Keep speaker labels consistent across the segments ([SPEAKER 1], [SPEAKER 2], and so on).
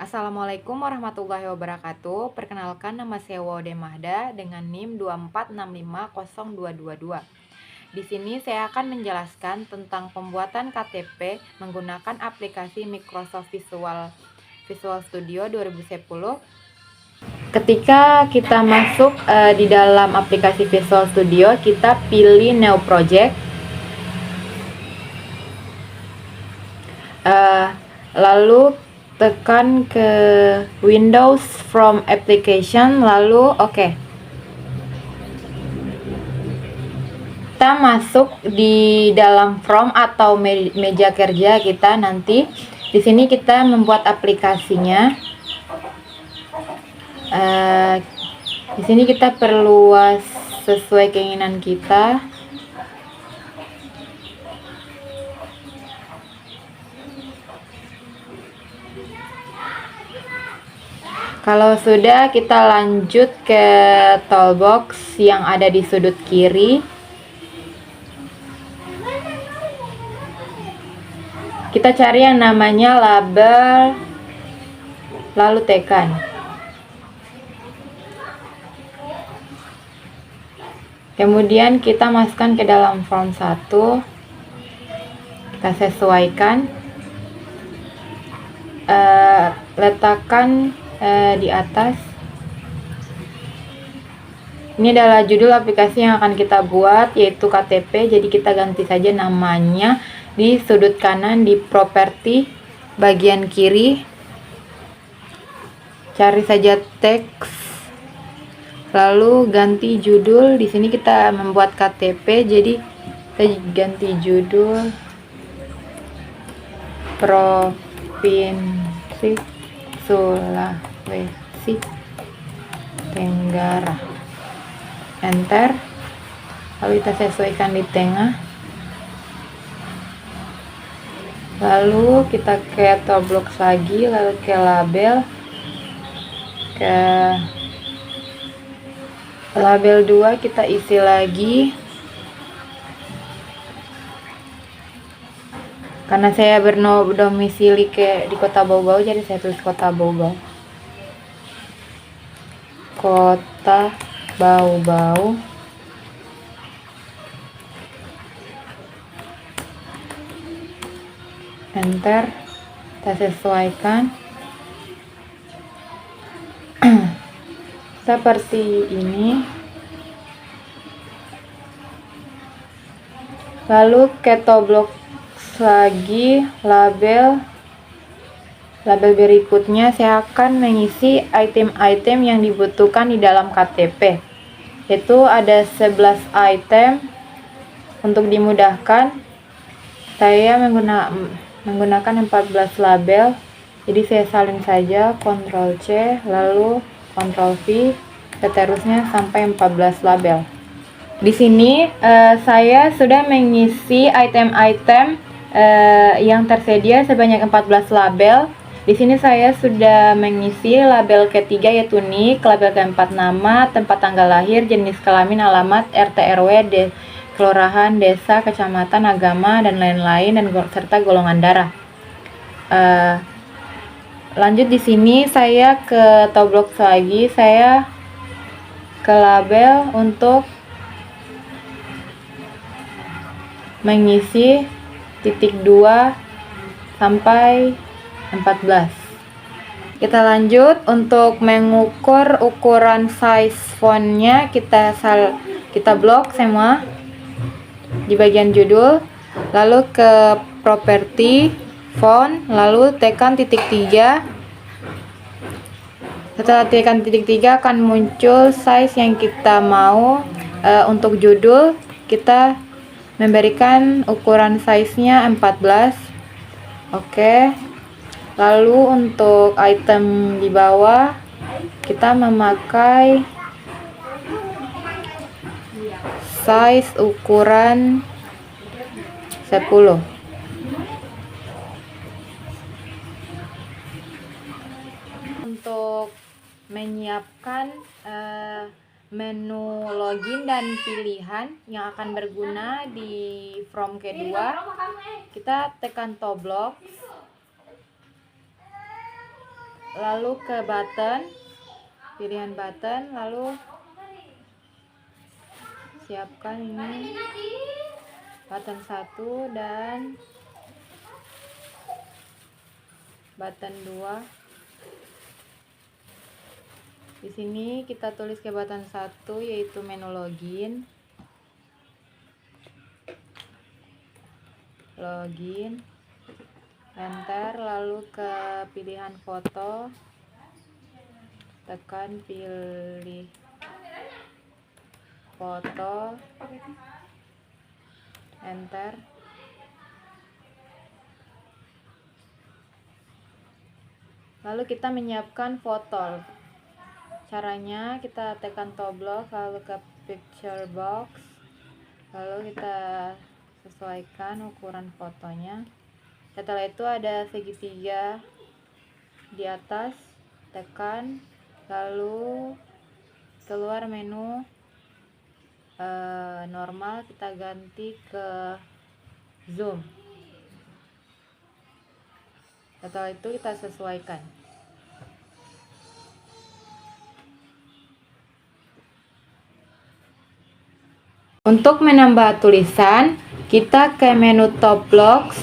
[SPEAKER 1] Assalamualaikum warahmatullahi wabarakatuh. Perkenalkan, nama saya Waude Mahda dengan NIM 2465022. Di sini saya akan menjelaskan tentang pembuatan KTP menggunakan aplikasi Microsoft Visual Studio 2010. Ketika kita masuk di dalam aplikasi Visual Studio, kita pilih New Project. Lalu tekan ke Windows from Application, lalu OK. Kita masuk di dalam From atau meja kerja kita nanti. Di sini kita membuat aplikasinya. Di sini kita perluas sesuai keinginan kita. Kalau sudah, kita lanjut ke toolbox yang ada di sudut kiri. Kita cari yang namanya label, lalu tekan. Kemudian kita masukkan ke dalam form 1. Kita sesuaikan. Letakkan di atas. Ini adalah judul aplikasi yang akan kita buat, yaitu KTP. Jadi kita ganti saja namanya di sudut kanan di properti bagian kiri. Cari saja teks, lalu ganti judul. Di sini kita membuat KTP, jadi kita ganti judul Provinsi Sulawesi Tenggara. Enter. Lalu kita sesuaikan di tengah. Lalu kita ke toolbox lagi, lalu ke label. Ke label 2 kita isi lagi. Karena saya berdomisili di Kota Bau-Bau, jadi saya tulis Kota Bau-Bau. Kota Bau-Bau. Enter. Kita sesuaikan. Seperti ini. Lalu ke toolbox lagi, label berikutnya saya akan mengisi item-item yang dibutuhkan di dalam KTP, yaitu ada 11 item. Untuk dimudahkan, saya menggunakan 14 label, jadi saya salin saja Ctrl C lalu Ctrl V, seterusnya sampai 14 label. Di sini saya sudah mengisi item-item yang tersedia sebanyak 14 label. Di sini saya sudah mengisi label ketiga, yaitu NIK, label keempat nama, tempat tanggal lahir, jenis kelamin, alamat, RT RW, kelurahan, desa, kecamatan, agama, dan lain-lain, dan serta golongan darah. Lanjut di sini saya ke toolbox lagi, saya ke label untuk mengisi titik 2 sampai 14. Kita lanjut untuk mengukur ukuran size fontnya, kita blok semua di bagian judul, lalu ke properti font, lalu tekan titik 3. Setelah tekan titik 3 akan muncul size yang kita mau. Untuk judul kita memberikan ukuran size-nya 14. Oke. Lalu untuk item di bawah kita memakai size ukuran 10. Untuk menyiapkan menu login dan pilihan yang akan berguna di form kedua, kita tekan toolbox, lalu ke button, pilihan button, lalu siapkan ini button 1 dan button 2. Di sini kita tulis ke button 1 yaitu menu login. Enter, lalu ke pilihan foto, tekan pilih foto, enter. Lalu kita menyiapkan foto. Caranya kita tekan top block, lalu ke picture box, lalu kita sesuaikan ukuran fotonya. Setelah itu ada segitiga di atas, tekan, lalu keluar menu normal, kita ganti ke zoom. Setelah itu kita sesuaikan. Untuk menambah tulisan, kita ke menu top blocks,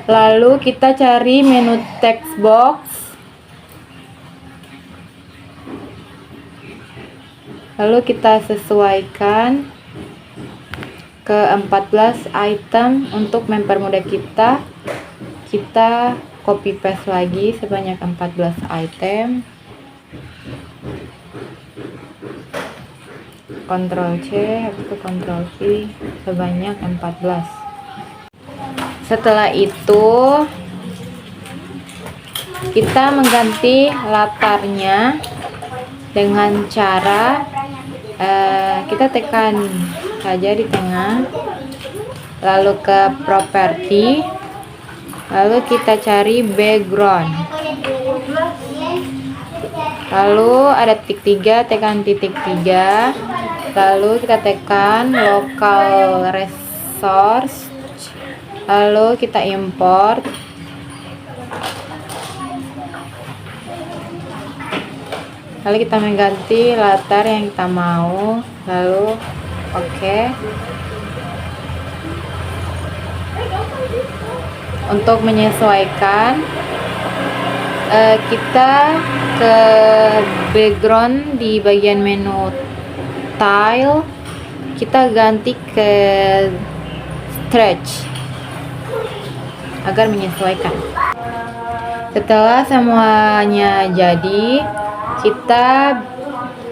[SPEAKER 1] lalu kita cari menu text box, lalu kita sesuaikan ke 14 item. Untuk mempermudah kita copy paste lagi sebanyak 14 item. Ctrl C, habis itu Ctrl V sebanyak 14. Setelah itu kita mengganti latarnya dengan cara kita tekan saja di tengah, lalu ke properti, lalu kita cari background, lalu ada titik 3, tekan titik 3, lalu kita tekan local resource, lalu kita import, lalu kita mengganti latar yang kita mau, lalu oke. Untuk menyesuaikan, kita ke background di bagian menu tile, kita ganti ke stretch agar menyesuaikan. Setelah semuanya jadi, kita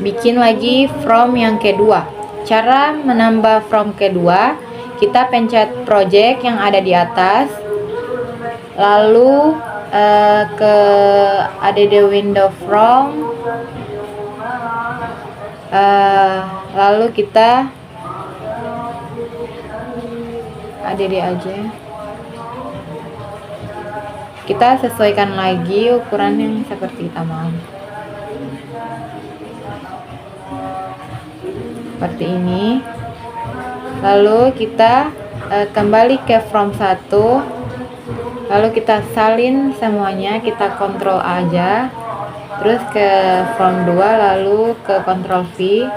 [SPEAKER 1] bikin lagi from yang kedua. Cara menambah from kedua, kita pencet project yang ada di atas, lalu ke add window from, lalu kita add aja, kita sesuaikan lagi ukuran yang seperti kita mau, seperti ini. Lalu kita kembali ke from 1, lalu kita salin semuanya, kita kontrol aja, terus ke from 2, lalu ke kontrol V,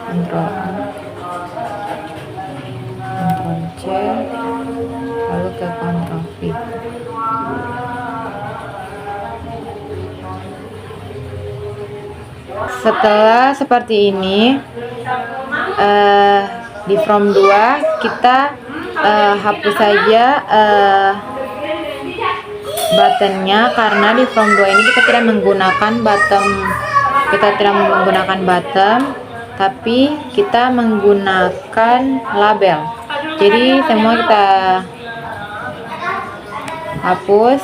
[SPEAKER 1] kontrol A, kontrol C, lalu ke kontrol V. Setelah seperti ini, di from 2 kita hapus saja buttonnya, karena di from 2 ini kita tidak menggunakan button, tapi kita menggunakan label. Jadi semua kita hapus,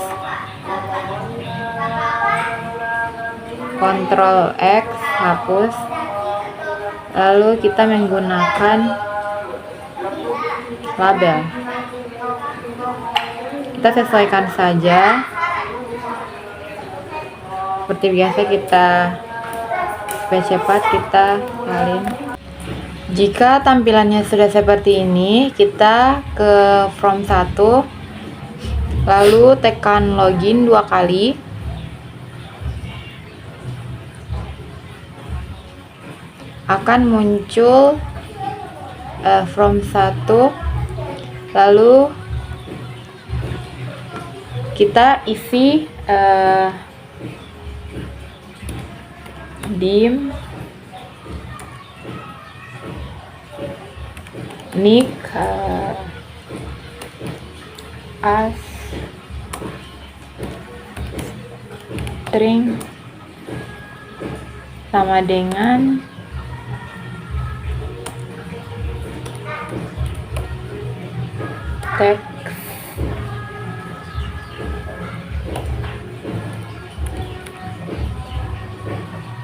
[SPEAKER 1] Ctrl X, hapus, lalu kita menggunakan label. Kita sesuaikan saja seperti biasa, kita supaya cepat kita salin. Jika tampilannya sudah seperti ini, kita ke form 1, lalu tekan login 2 kali. Akan muncul form 1, lalu kita isi dim, nick, as, string sama dengan text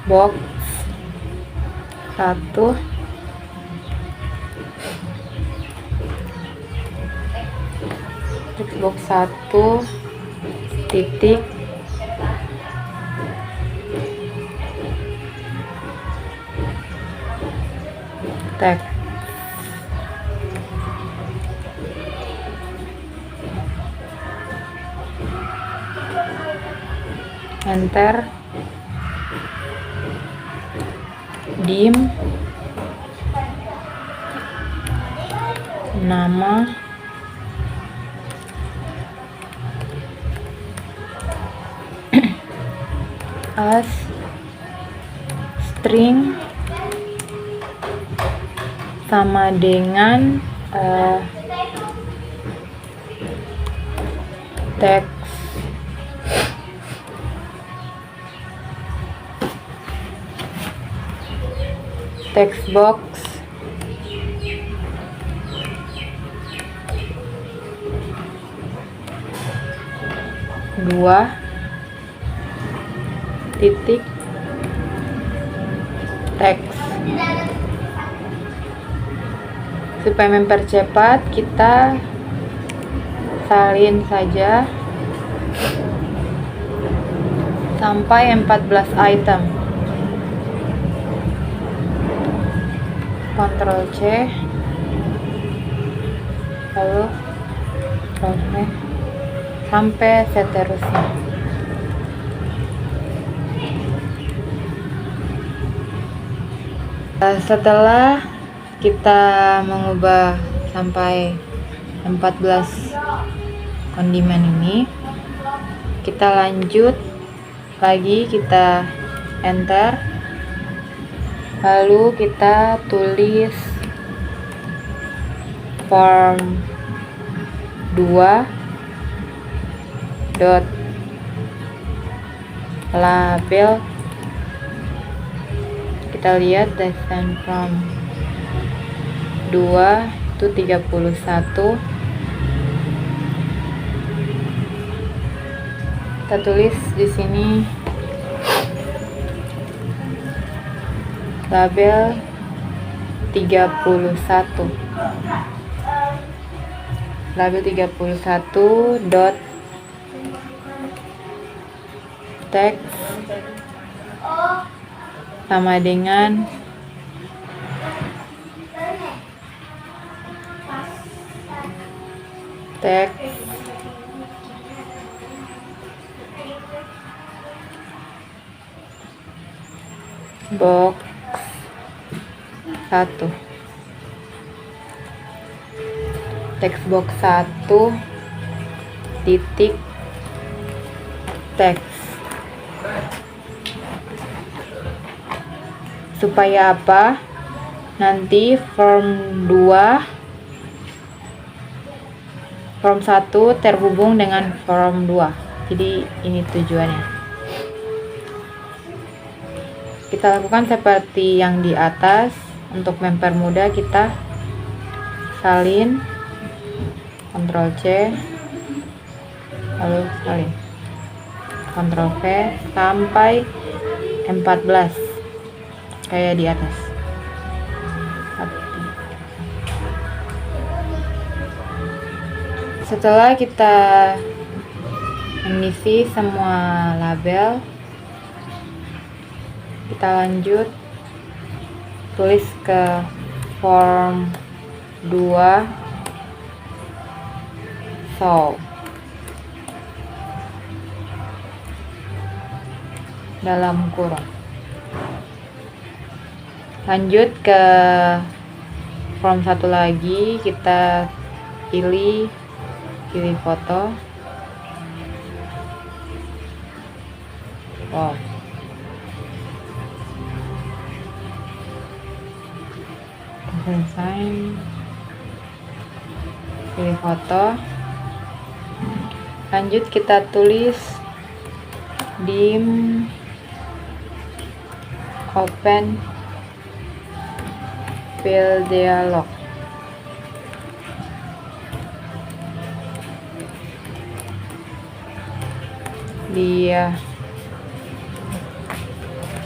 [SPEAKER 1] box 1 box 1 titik teks. Enter. Dim, nama, as, string sama dengan teks text box 2 titik teks. Supaya mempercepat, kita salin saja sampai 14 item. Ctrl C, lalu Ctrl V sampai seterusnya. Setelah kita mengubah sampai 14 kondimen ini, kita lanjut lagi, kita enter, lalu kita tulis form 2 dot label. Kita lihat desain form 2 itu 31. Kita tulis di sini label 31. Label 31 dot text sama dengan teks box 1, text box 1 titik teks. Supaya apa? Nanti form 1 terhubung dengan form 2. Jadi ini tujuannya. Kita lakukan seperti yang di atas. Untuk mempermudah, kita salin, Ctrl C, lalu salin, Ctrl V sampai 14 kayak di atas. Setelah kita mengisi semua label, kita lanjut tulis ke form 2 solve dalam kurung. Lanjut ke form 1 lagi, kita pilih foto. Wow. Selesai. Pilih foto. Lanjut kita tulis dim open fill dialog.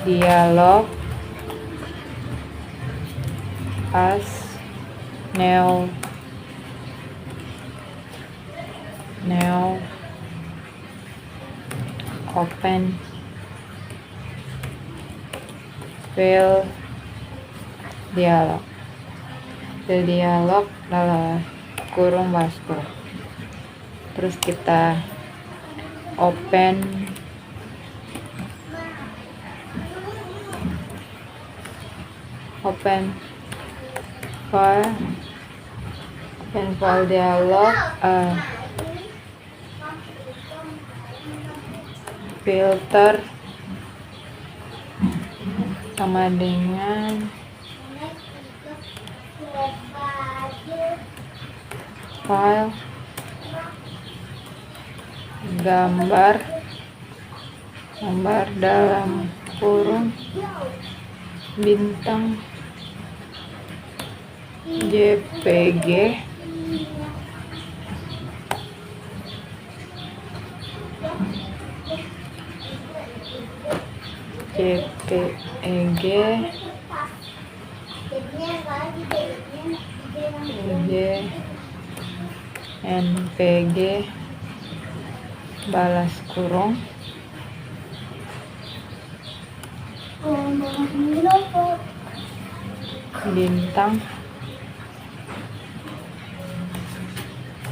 [SPEAKER 1] Dialog as now open fill dialog dalam kurung balas kurung. Terus kita open file dialog filter sama dengan file gambar dalam kurung bintang JPG NPG balas kurung bintang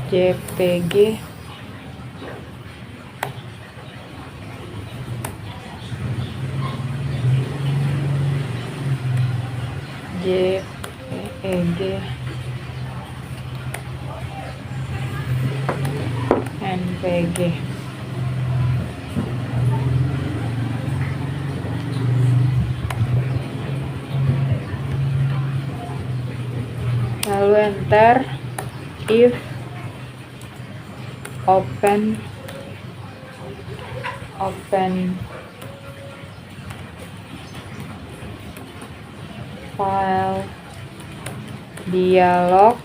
[SPEAKER 1] JPG NPG. Lalu enter. If open file dialog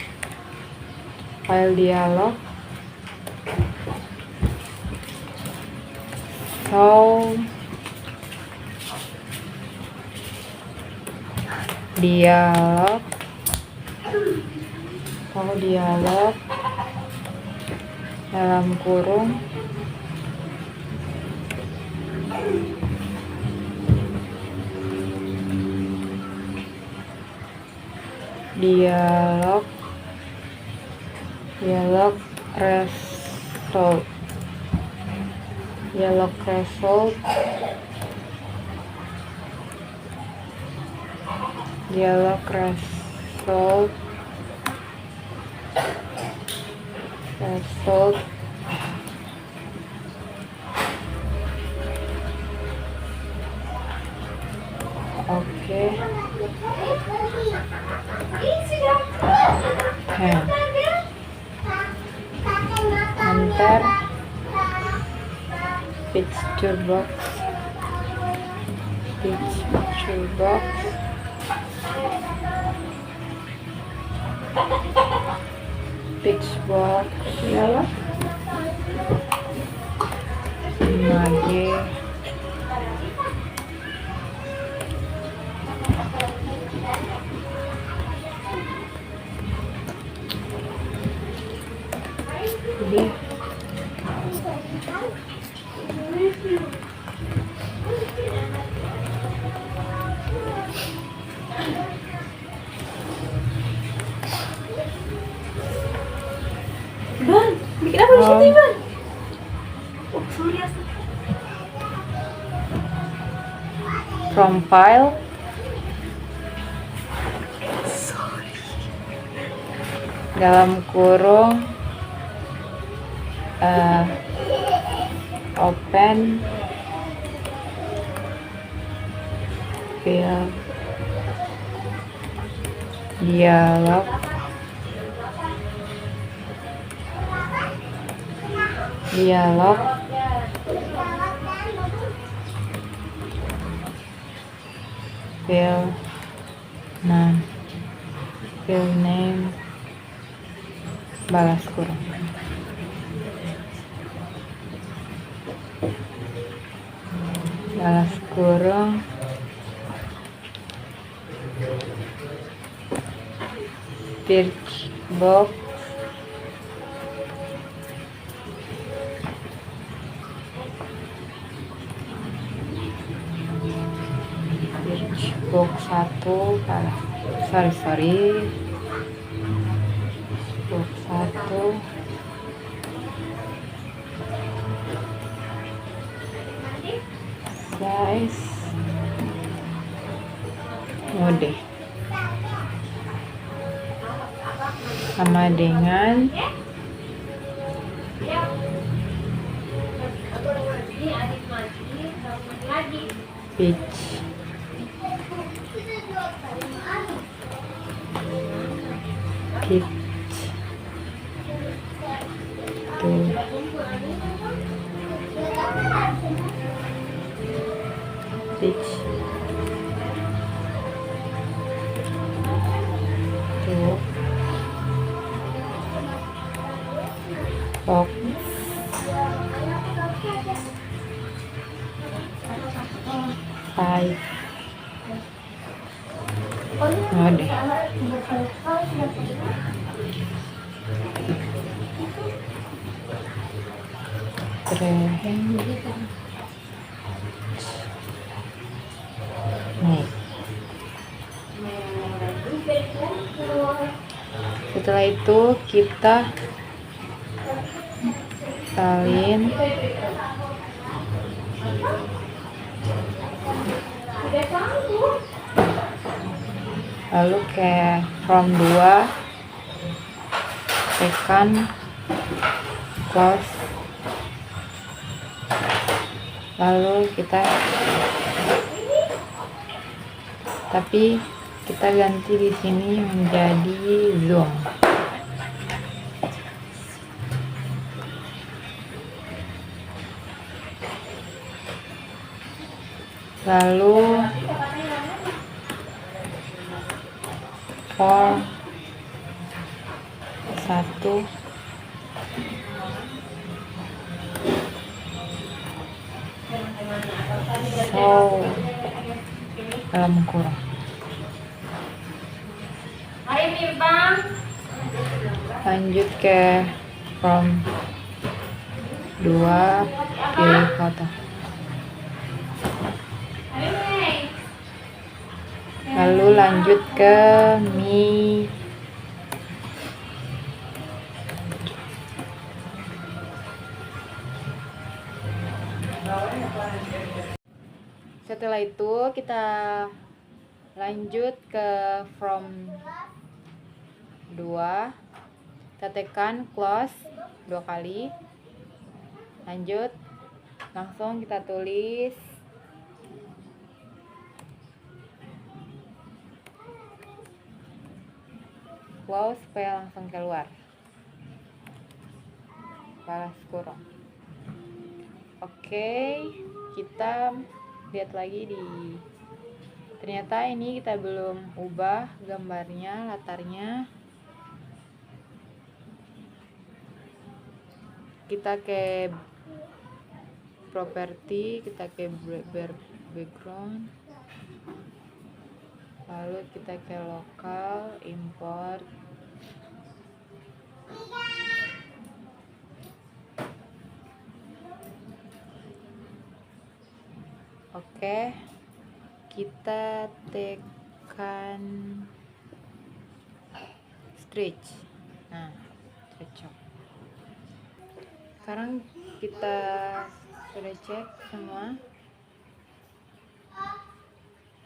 [SPEAKER 1] show dialog dalam kurung dialog result oke. Enter. Picture box ya 5G jadi from file, dalam kurung open file dialog file name balas kurung. Balas kurung search box box 1 balas sorry box 1 guys mode sama dengan pitch to pitch to box 5 mode. Nih. Setelah itu kita salin lalu ke from 2 tekan close, lalu kita ganti di sini menjadi zoom. Lalu for 1 show dalam kurung. Lanjut ke from 2 pilih foto, lalu lanjut ke Mi. Setelah itu kita lanjut ke from 2, kita tekan close 2 kali, lanjut langsung kita tulis close supaya langsung keluar, balas kurung. Oke, kita lihat lagi ternyata ini kita belum ubah gambarnya, latarnya. Kita ke properti, kita ke background, lalu kita ke lokal, import, oke, kita tekan stretch. Nah, cocok. Sekarang kita sudah cek semua,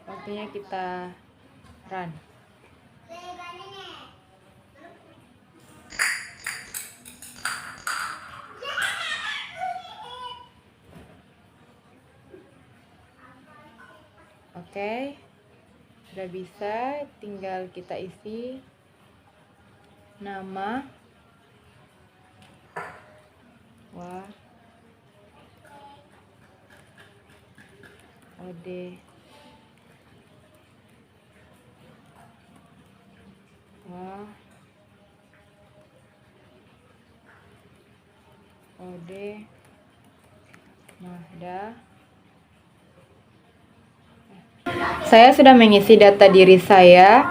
[SPEAKER 1] waktunya kita run. Oke, sudah bisa, tinggal kita isi nama, kode, kode, Mahda. Saya sudah mengisi data diri saya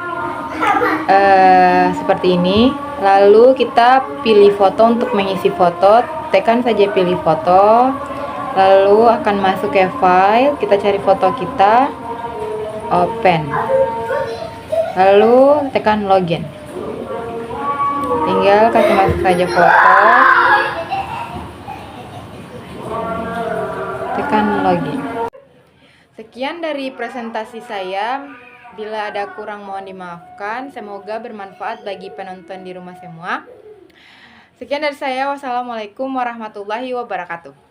[SPEAKER 1] seperti ini. Lalu kita pilih foto untuk mengisi foto, tekan saja pilih foto, lalu akan masuk ke file, kita cari foto kita, open, lalu tekan login. Tinggal kasih masuk saja foto, tekan login. Sekian dari presentasi saya. Bila ada kurang mohon dimaafkan. Semoga bermanfaat bagi penonton di rumah semua. Sekian dari saya. Wassalamualaikum warahmatullahi wabarakatuh.